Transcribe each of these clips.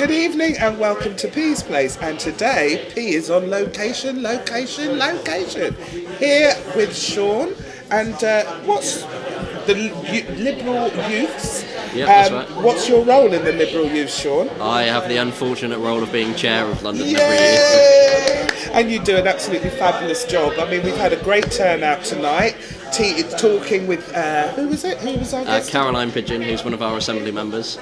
Good evening and welcome to P's Place. And today, P is on location. Here with Sean. And what's the Liberal Youths? Yeah, that's right. What's your role in the Liberal Youth, Sean? I have the unfortunate role of being chair of London Yay! Liberal Youth. And you do an absolutely fabulous job. I mean, we've had a great turnout tonight. Talking with, who was it? Who was our guest? Caroline Pigeon, who's one of our Assembly members.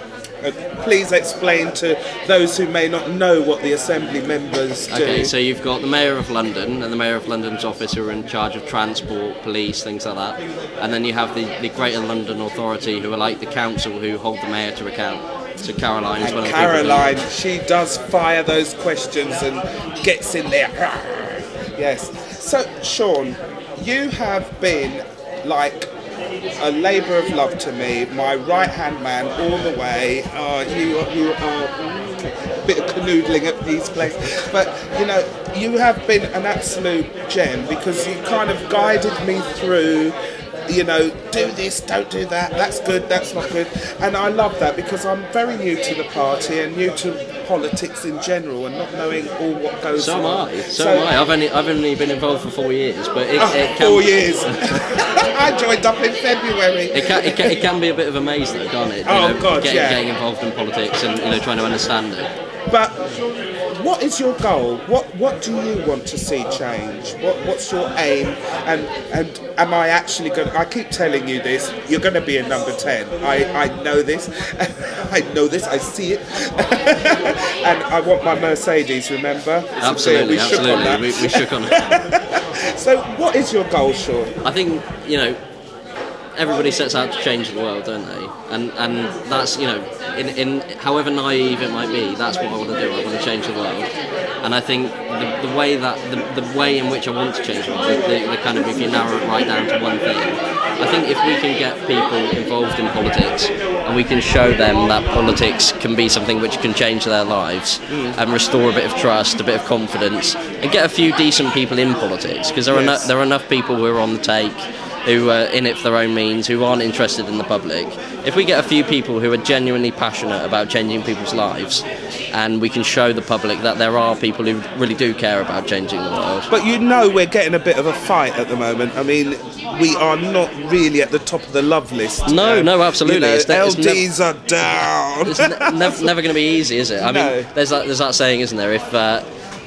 Please explain to those who may not know what the Assembly members do. Okay, so you've got the Mayor of London and the Mayor of London's office who are in charge of transport, police, things like that. And then you have the Greater London Authority who are like the council who hold the Mayor to account. So Caroline is one of the Caroline, she does fire those questions and gets in there. Yes. So, Sean, you have been like a labour of love to me, my right-hand man all the way. You are a bit of canoodling at Peace Place, but you know, you have been an absolute gem because you kind of guided me through, you know, do this, don't do that, that's good, that's not good. And I love that because I'm very new to the party and new to politics in general and not knowing all what goes on. So am I. I've only been involved for 4 years, but it can... 4 years. I joined up in February. It can be a bit of a maze though, can't it? Getting involved in politics and trying to understand it. But what is your goal? What do you want to see change? What's your aim? And am I actually going to... I keep telling you this, you're going to be in number 10. I know this. I know this, I see it. And I want my Mercedes, remember? Absolutely. We shook on it. So what is your goal, Sean? I think, everybody sets out to change the world, don't they? And that's, in however naive it might be, that's what I want to do. I want to change the world. And I think the way in which I want to change the world, the kind of, if you narrow it right down to one thing, I think if we can get people involved in politics and we can show them that politics can be something which can change their lives and restore a bit of trust, a bit of confidence, and get a few decent people in politics, because there are enough people who are on the take, who are in it for their own means, who aren't interested in the public. If we get a few people who are genuinely passionate about changing people's lives, and we can show the public that there are people who really do care about changing the world. But we're getting a bit of a fight at the moment. I mean, we are not really at the top of the love list. No, absolutely. LDs are down. It's never going to be easy, is it? I mean, there's that saying, isn't there? If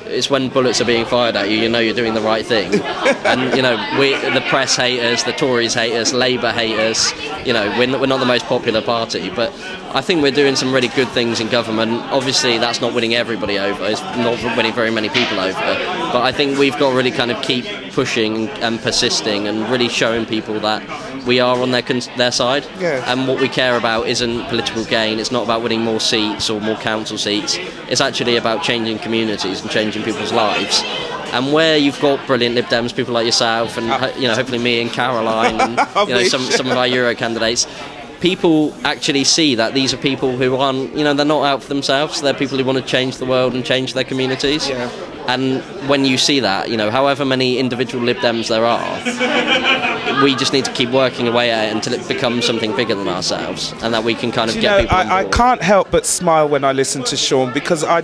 it's when bullets are being fired at you, you know you're doing the right thing. And the press hate us, the Tories hate us, Labour hate us. We're not the most popular party, but I think we're doing some really good things in government. Obviously, that's not winning everybody over. It's not winning very many people over. But I think we've got to really kind of keep pushing and persisting and really showing people that we are on their side. Yeah. And what we care about isn't political gain. It's not about winning more seats or more council seats. It's actually about changing communities and changing people's lives. And where you've got brilliant Lib Dems, people like yourself, and hopefully me and Caroline, and some of our Euro candidates, people actually see that these are people who aren't, they're not out for themselves. They're people who want to change the world and change their communities. Yeah. And when you see that, however many individual Lib Dems there are, we just need to keep working away at it until it becomes something bigger than ourselves, and that we can kind of get people on board. I can't help but smile when I listen to Sean, because I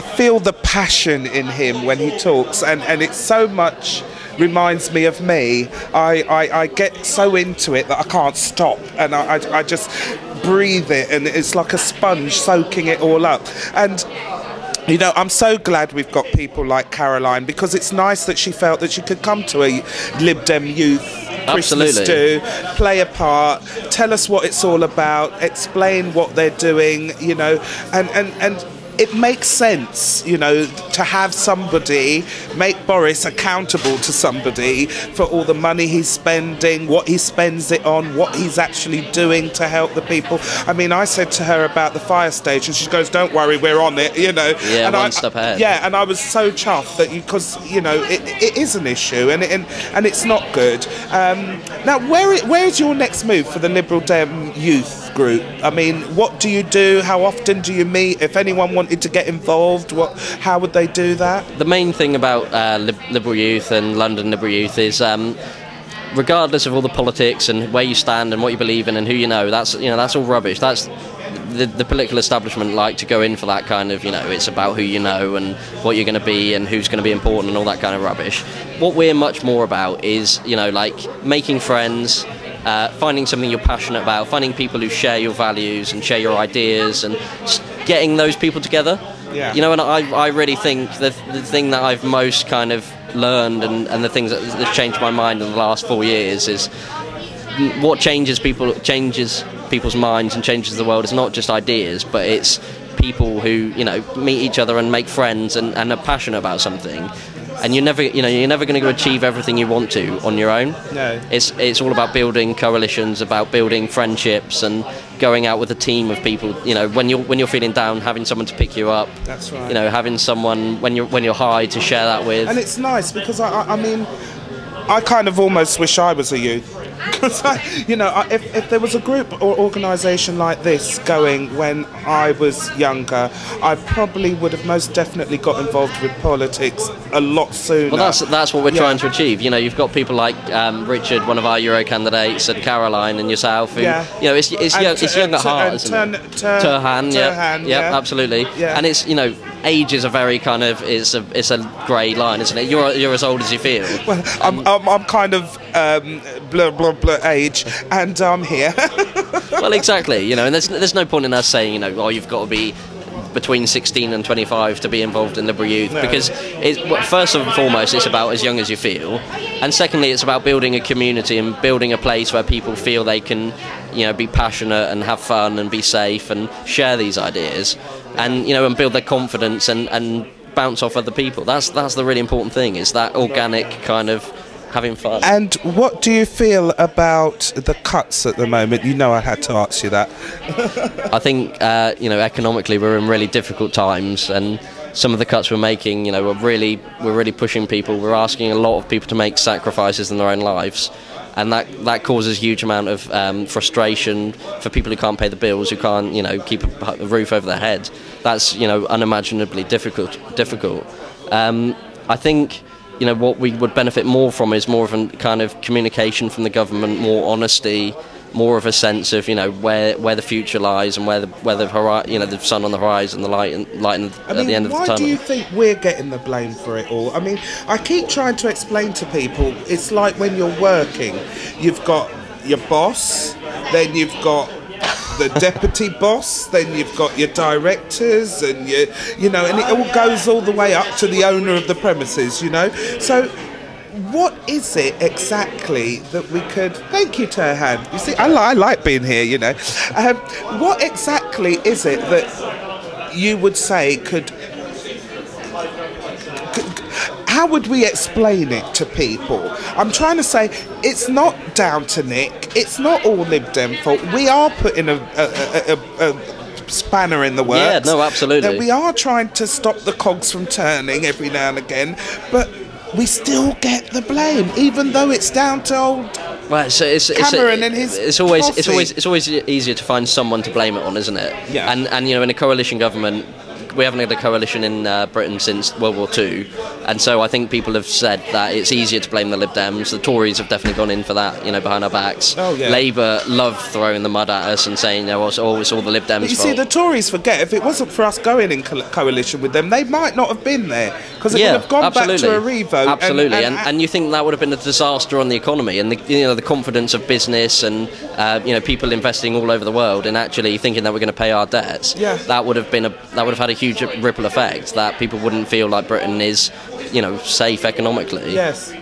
feel the passion in him when he talks, and it's so much reminds me of me. I get so into it that I can't stop, and I just breathe it, and it's like a sponge soaking it all up. And I'm so glad we've got people like Caroline, because it's nice that she felt that she could come to a Lib Dem youth Christmas do, play a part, tell us what it's all about, explain what they're doing, and it makes sense, to have somebody make Boris accountable to somebody for all the money he's spending, what he spends it on, what he's actually doing to help the people. I mean, I said to her about the fire station, she goes, "Don't worry, we're on it," Yeah, and one step ahead. Yeah, and I was so chuffed that because it is an issue, and it's not good. Now, where is your next move for the Liberal Dem youth group? I mean, what do you do? How often do you meet? If anyone wanted to get involved, how would they do that? The main thing about Liberal Youth and London Liberal Youth is, regardless of all the politics and where you stand and what you believe in and who you know, that's all rubbish. the political establishment like to go in for that kind of, it's about who you know and what you're going to be and who's going to be important and all that kind of rubbish. What we're much more about is, like making friends, finding something you're passionate about, finding people who share your values and share your ideas, and getting those people together. Yeah. And I really think the thing that I've most kind of learned and the things that's changed my mind in the last 4 years is what changes people's minds and changes the world is not just ideas, but it's people who meet each other and make friends and are passionate about something. And you're never going to achieve everything you want to on your own. No. It's all about building coalitions, about building friendships, and going out with a team of people. When you're feeling down, having someone to pick you up. That's right. Having someone when you're high to share that with. And it's nice because I mean, I kind of almost wish I was a youth. Because if there was a group or organisation like this going when I was younger, I probably would have most definitely got involved with politics a lot sooner. Well, that's what we're trying to achieve. You've got people like Richard, one of our Euro candidates, and Caroline and yourself. Who, it's young at heart, isn't it? Turhan, yeah, absolutely. Yeah. And it's age is a very kind of it's a grey line, isn't it? You're as old as you feel. Well, I'm kind of blah blah blah age, and I'm here. Well, exactly. And there's no point in us saying you've got to be between 16 and 25 to be involved in Liberal Youth, because first and foremost it's about as young as you feel, and secondly it's about building a community and building a place where people feel they can be passionate and have fun and be safe and share these ideas, and and build their confidence and bounce off other people. That's the really important thing, is that organic kind of having fun. And what do you feel about the cuts at the moment? I had to ask you that. I think economically we're in really difficult times, and some of the cuts we're making, we're really pushing people. We're asking a lot of people to make sacrifices in their own lives, and that causes a huge amount of frustration for people who can't pay the bills, who can't keep a roof over their head. That's unimaginably difficult. I think what we would benefit more from is more of a kind of communication from the government, more honesty, more of a sense of where the future lies and where the sun on the horizon, the light at the end of the tunnel. Why do you think we're getting the blame for it all? I mean, I keep trying to explain to people, it's like when you're working, you've got your boss, then you've got the deputy boss, then you've got your directors, and and it all goes all the way up to the owner of the premises, So what is it exactly that we could... Thank you, Turhan. You see, I like being here, What exactly is it that you would say could... How would we explain it to people? I'm trying to say it's not down to Nick. It's not all Lib Dem fault. We are putting a spanner in the works. Yeah, no, absolutely. That we are trying to stop the cogs from turning every now and again, but we still get the blame, even though it's down to old Cameron and his it's always easier to find someone to blame it on, isn't it? Yeah. And in a coalition government, we haven't had a coalition in Britain since World War II, and so I think people have said that it's easier to blame the Lib Dems. The Tories have definitely gone in for that, behind our backs. Oh, yeah. Labour love throwing the mud at us and saying, it's all the Lib Dems' fault. But you see, the Tories forget, if it wasn't for us going in coalition with them, they might not have been there, because it would have gone back to a revote. Absolutely, and you think that would have been a disaster on the economy and the confidence of business and people investing all over the world and actually thinking that we're going to pay our debts. Yeah. That would have had a huge ripple effect, that people wouldn't feel like Britain is safe economically. Yes.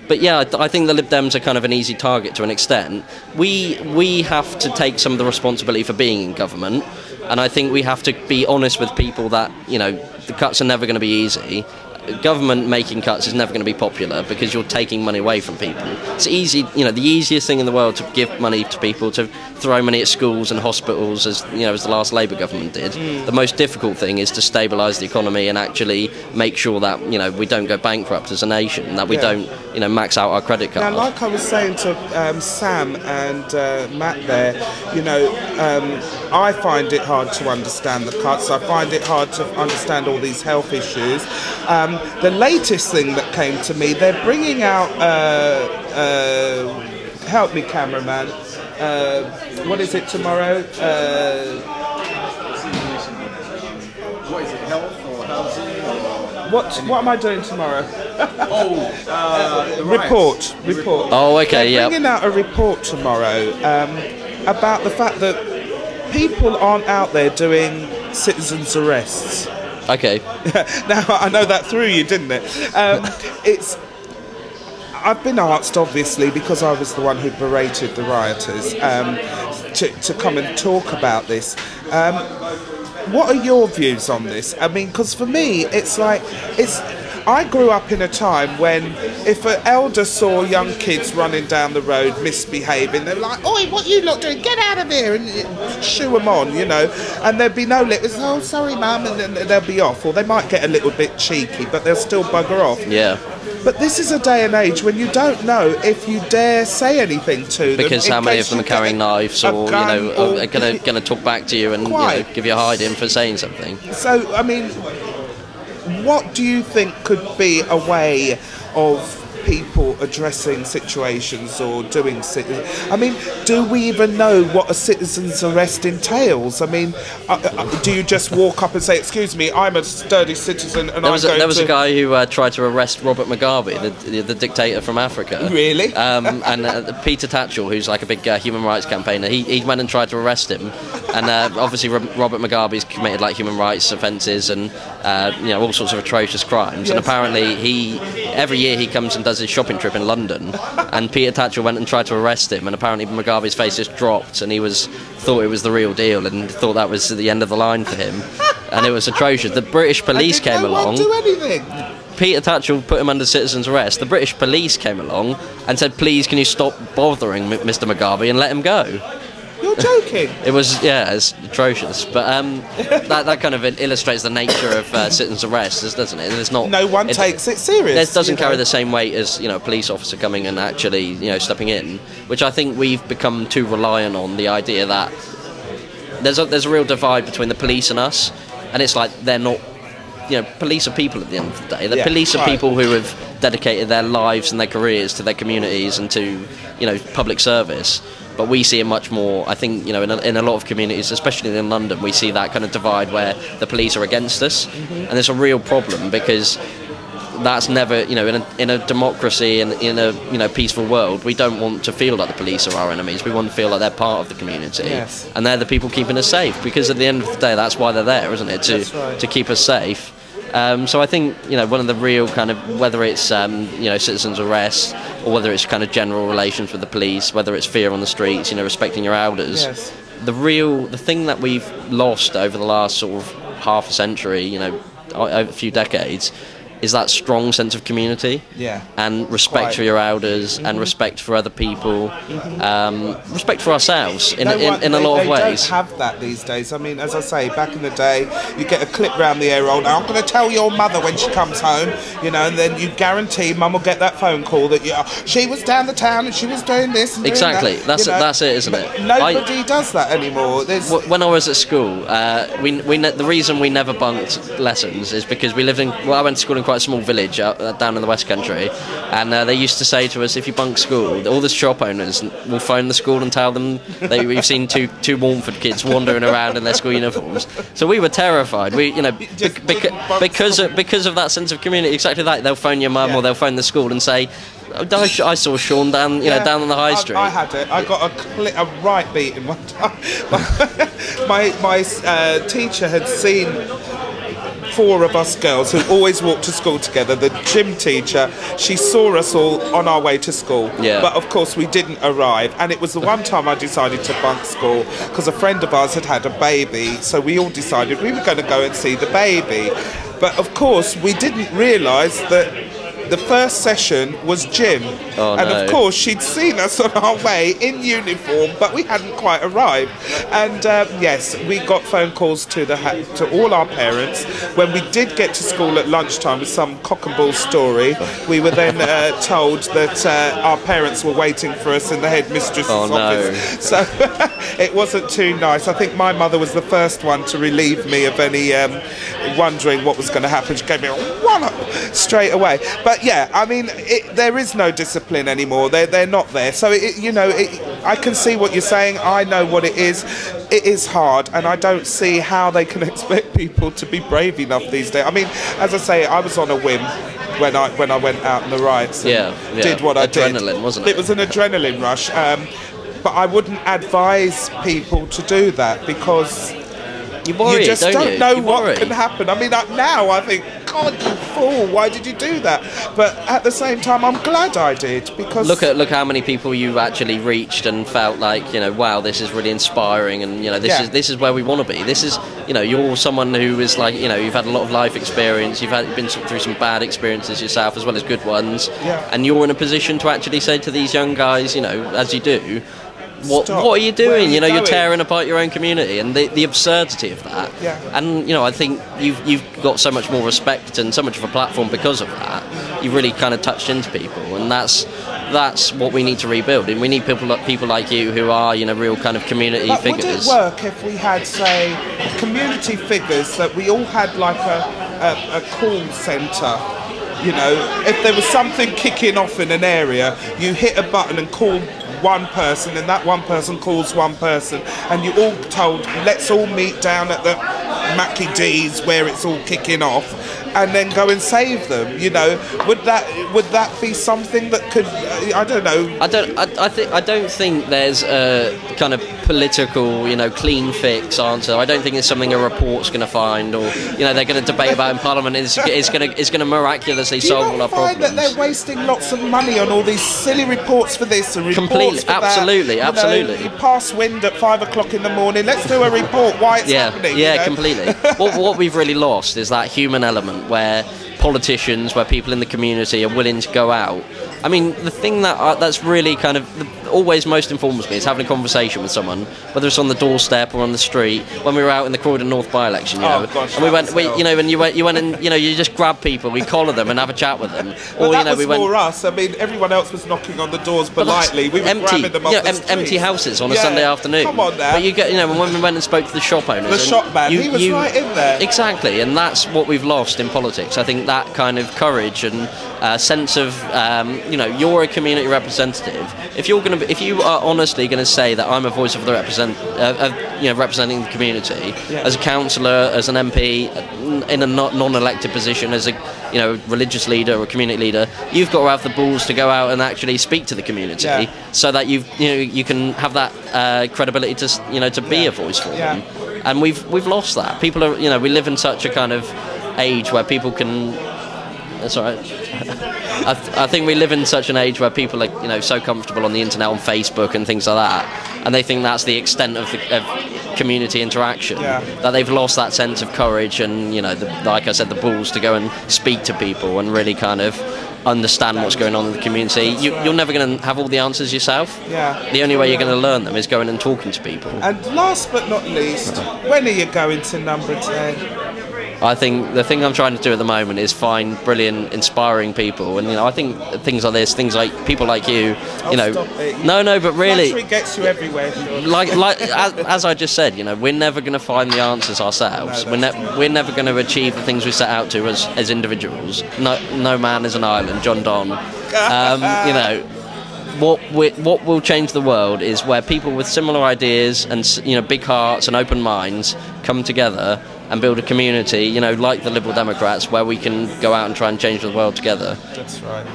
But yeah, I think the Lib Dems are kind of an easy target to an extent. We have to take some of the responsibility for being in government, and I think we have to be honest with people that the cuts are never going to be easy. Government making cuts is never going to be popular because you're taking money away from people. It's easy, the easiest thing in the world to give money to people, to throw money at schools and hospitals, as the last Labour government did. The most difficult thing is to stabilise the economy and actually make sure that we don't go bankrupt as a nation, that we don't max out our credit card. Now, like I was saying to Sam and Matt there, I find it hard to understand the cuts. I find it hard to understand all these health issues. The latest thing that came to me, they're bringing out, help me cameraman, what is it tomorrow? What am I doing tomorrow? The Report. Oh, okay, They're yeah. bringing out a report tomorrow about the fact that people aren't out there doing citizens' arrests. Okay. Now, I know that threw you, didn't it? I've been asked, obviously, because I was the one who berated the rioters, to come and talk about this. What are your views on this? I mean, because for me, I grew up in a time when if an elder saw young kids running down the road misbehaving, they were like, "Oi, what you lot doing? Get out of here!" and shoo them on, you know. And there'd be no "Oh, sorry, mum," and then they'll be off. Or they might get a little bit cheeky, but they'll still bugger off. Yeah. But this is a day and age when you don't know if you dare say anything to them. Because how many of them are carrying knives, or are going to talk back to you and give you a hide-in for saying something. So, I mean, what do you think could be a way of people addressing situations or doing I mean, do we even know what a citizen's arrest entails? I mean, do you just walk up and say, "Excuse me, I'm a sturdy citizen," and there was a guy who tried to arrest Robert Mugabe, the dictator from Africa. Really? And Peter Tatchell, who's like a big human rights campaigner, he went and tried to arrest him. And obviously Robert Mugabe's committed like human rights offences and all sorts of atrocious crimes. Yes. And apparently every year he comes and does his shopping trip in London, and Peter Tatchell went and tried to arrest him, and apparently Mugabe's face just dropped, and he thought it was the real deal, and thought that was the end of the line for him, and it was atrocious. The British police came along. Do anything. Peter Tatchell put him under citizen's arrest. The British police came along and said, "Please, can you stop bothering Mr. Mugabe and let him go?" You're joking. It's atrocious, but that kind of illustrates the nature of citizen's arrest, doesn't it? There's not. No one takes it serious. It doesn't carry the same weight as a police officer coming and actually stepping in, which I think we've become too reliant on the idea that there's a real divide between the police and us, and it's like they're not. Police are people at the end of the day. The police are people who have dedicated their lives and their careers to their communities and to public service. But we see it much more, I think, in a lot of communities, especially in London, we see that kind of divide where the police are against us. And it's a real problem because that's never, in a democracy and in a peaceful world, we don't want to feel like the police are our enemies. We want to feel like they're part of the community. Yes. And they're the people keeping us safe, because at the end of the day, that's why they're there, isn't it? To keep us safe. So I think one of the real kind of, whether it's citizens' arrest or whether it's kind of general relations with the police, whether it's fear on the streets, respecting your elders, yes. the thing that we've lost over the last sort of half a century, a few decades, is that strong sense of community, and respect for your elders, and respect for other people, respect for ourselves in a lot of ways. They don't have that these days. I mean, as I say, back in the day, you get a clip round the ear roll. Now, I'm going to tell your mother when she comes home, and then you guarantee Mum will get that phone call that she was down the town and she was doing this. And exactly, doing that. That's it, isn't it? Nobody does that anymore. When I was at school, the reason we never bunked lessons is because we lived I went to school in quite a small village down in the West Country, and they used to say to us, if you bunk school, all the shop owners will phone the school and tell them that we've seen two Warnford kids wandering around in their school uniforms. So we were terrified. Because of that sense of community, exactly that. They'll phone your mum or they'll phone the school and say, I saw Sean down on the high street. I had it. I got a right beating one time. my teacher had seen 4 of us girls who always walked to school together. The gym teacher, she saw us all on our way to school, but of course we didn't arrive, and it was the one time I decided to bunk school because a friend of ours had a baby, so we all decided we were going to go and see the baby. But of course we didn't realise that the first session was gym, and of course she'd seen us on our way in uniform, but we hadn't quite arrived. And yes, we got phone calls to all our parents. When we did get to school at lunchtime with some cock and bull story, we were then told that our parents were waiting for us in the headmistress's office. So it wasn't too nice. I think my mother was the first one to relieve me of any wondering what was going to happen. She gave me a wallop straight away. But yeah, I mean, there is no discipline anymore. They're not there. So I can see what you're saying. I know what it is. it is hard, and I don't see how they can expect people to be brave enough these days. I mean, as I say, I was on a whim when I went out in the riots and did what I did. Adrenaline, wasn't it? It was an adrenaline rush. But I wouldn't advise people to do that because you just don't know what can happen. I mean, now I think, God, you fool! Why did you do that? But at the same time, I'm glad I did because look how many people you actually reached and felt like, wow, this is really inspiring, and this is where we want to be. This is, you're someone who is like, you've had a lot of life experience, you've been through some bad experiences yourself as well as good ones, and you're in a position to actually say to these young guys, as you do. What are you doing? You're tearing apart your own community, and the absurdity of that. Yeah. And I think you've got so much more respect and so much of a platform because of that. You really kind of touched into people, and that's what we need to rebuild. And we need people like you who are real kind of community figures. Would it work if we had, say, community figures that we all had like a call centre? If there was something kicking off in an area, you hit a button and call one person, and that one person calls one person, and you all told, let's all meet down at the Mackie D's where it's all kicking off, and then go and save them. Would that be something that could? I don't know. I don't think there's a kind of political, clean fix answer. I don't think it's something a report's going to find, or they're going to debate about in Parliament. It's going to miraculously solve all our problems. That they're wasting lots of money on all these silly reports for this and reports completely, for absolutely, that. Absolutely. You pass wind at 5 o'clock in the morning. Let's do a report why it's happening. Yeah, completely. What we've really lost is that human element where politicians, where people in the community are willing to go out. I mean, the thing that's really kind of always most informs me is having a conversation with someone, whether it's on the doorstep or on the street. When we were out in the Croydon North by-election, and we went, you went and you just grab people, we collar them and have a chat with them. Well, that was more us. I mean, everyone else was knocking on the doors politely. We were grabbing them off the street. Empty houses on a Sunday afternoon. Come on now. But you get, when we went and spoke to the shop owners, the shop man, he was right in there. Exactly, and that's what we've lost in politics. I think that kind of courage and sense of you're a community representative. If you are honestly going to say that I'm a voice of the representing the community, as a councillor, as an MP, in a non-elected position, as a religious leader or community leader, you've got to have the balls to go out and actually speak to the community, so that you can have that credibility to be a voice for them. And we've lost that. People are we live in such a kind of age where people can. That's all right. I think we live in such an age where people are, so comfortable on the internet, on Facebook and things like that, and they think that's the extent of community interaction, that they've lost that sense of courage and, like I said, the balls to go and speak to people and really kind of understand what's going on in the community. You're never going to have all the answers yourself. The only way you're going to learn them is going and talking to people. And last but not least, when are you going to number 10? I think the thing I'm trying to do at the moment is find brilliant, inspiring people, and I think things like this, things like people like you, no, but really, flattery gets you everywhere. Sure. Like as I just said, we're never going to find the answers ourselves. We're never going to achieve the things we set out to as individuals. No man is an island, John Donne. What will change the world is where people with similar ideas and big hearts and open minds come together and build a community, like the Liberal Democrats, where we can go out and try and change the world together. That's right.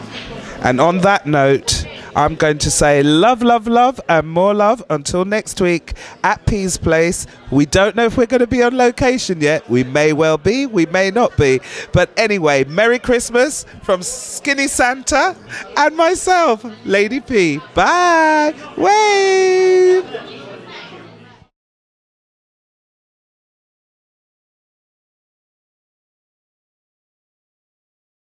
And on that note, I'm going to say love, love, love, and more love until next week at Peace Place. We don't know if we're going to be on location yet. We may well be, we may not be. But anyway, Merry Christmas from Skinny Santa and myself, Lady P. Bye. Wave.